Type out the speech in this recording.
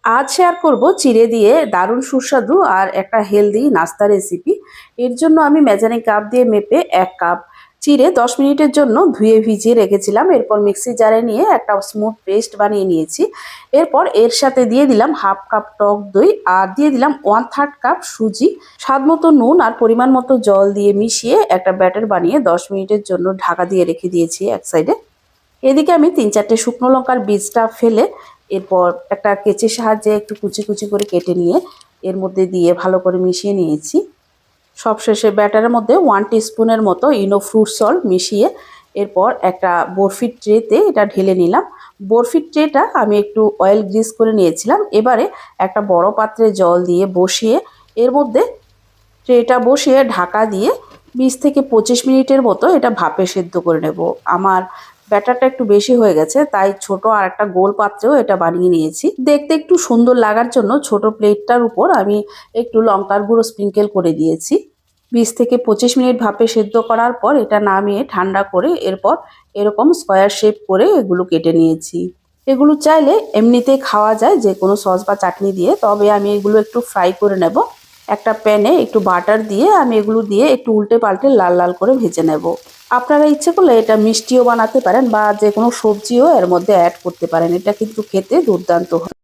আজ শেয়ার করব চিড়ে দিয়ে দারুণ সুস্বাদু আর একটা হেলদি নাস্তা রেসিপি। এর জন্য আমি মেজারিং কাপ দিয়ে মেপে 1 কাপ চিড়ে 10 মিনিটের জন্য ধুয়ে ভিজিয়ে রেখেছিলাম। এরপর মিক্সি জারে নিয়ে একটা স্মুথ পেস্ট বানিয়ে নিয়েছি। এরপর এর সাথে দিয়ে দিলাম হাফ কাপ টক দই আর দিয়ে দিলাম 1/3 কাপ সুজি, স্বাদ মতো নুন আর পরিমাণ মতো জল দিয়ে মিশিয়ে একটা ব্যাটার বানিয়ে 10 মিনিটের জন্য ঢাকা দিয়ে রেখে দিয়েছি এক সাইডে। এদিকে আমি 3-4টে শুকনো লঙ্কার বীজটা ফেলে এরপর একটা কেচির সাহায্যে একটু কুচি কুচি করে কেটে নিয়ে এর মধ্যে দিয়ে ভালো করে মিশিয়ে নিয়েছি। সবশেষে ব্যাটারের মধ্যে 1 টিস্পুনের মতো ইনো ফ্রুট সল্ট মিশিয়ে এরপর একটা বরফির ট্রেতে এটা ঢেলে নিলাম। বরফির ট্রেটা আমি একটু অয়েল গ্রিস করে নিয়েছিলাম। এবারে একটা বড় পাত্রে জল দিয়ে বসিয়ে এর মধ্যে ট্রেটা বসিয়ে ঢাকা দিয়ে 20 থেকে 25 মিনিটের মতো এটা ভাপে সেদ্ধ করে নেব। আমার ব্যাটারটা একটু বেশি হয়ে গেছে, তাই ছোট আর একটা গোল পাত্রেও এটা বানিয়ে নিয়েছি। দেখতে একটু সুন্দর লাগার জন্য ছোট প্লেটটার উপর আমি একটু লঙ্কার গুঁড়ো স্প্রিঙ্কেল করে দিয়েছি। 20 থেকে 25 মিনিট ভাপে সেদ্ধ করার পর এটা নামিয়ে ঠান্ডা করে এরপর এরকম স্কোয়ার শেপ করে এগুলো কেটে নিয়েছি। এগুলো চাইলে এমনিতেই খাওয়া যায় যে কোনো সস বা চাটনি দিয়ে, তবে আমি এগুলো একটু ফ্রাই করে নেব। একটা প্যানে একটু বাটার দিয়ে আমি এগুলো দিয়ে একটু উল্টে পাল্টে লাল লাল করে ভেজে নেব। আপনারা ইচ্ছে করলে এটা মিষ্টিও বানাতে পারেন বা যে কোনো সবজিও এর মধ্যে অ্যাড করতে পারেন। এটা কিন্তু খেতে দুর্দান্ত হয়।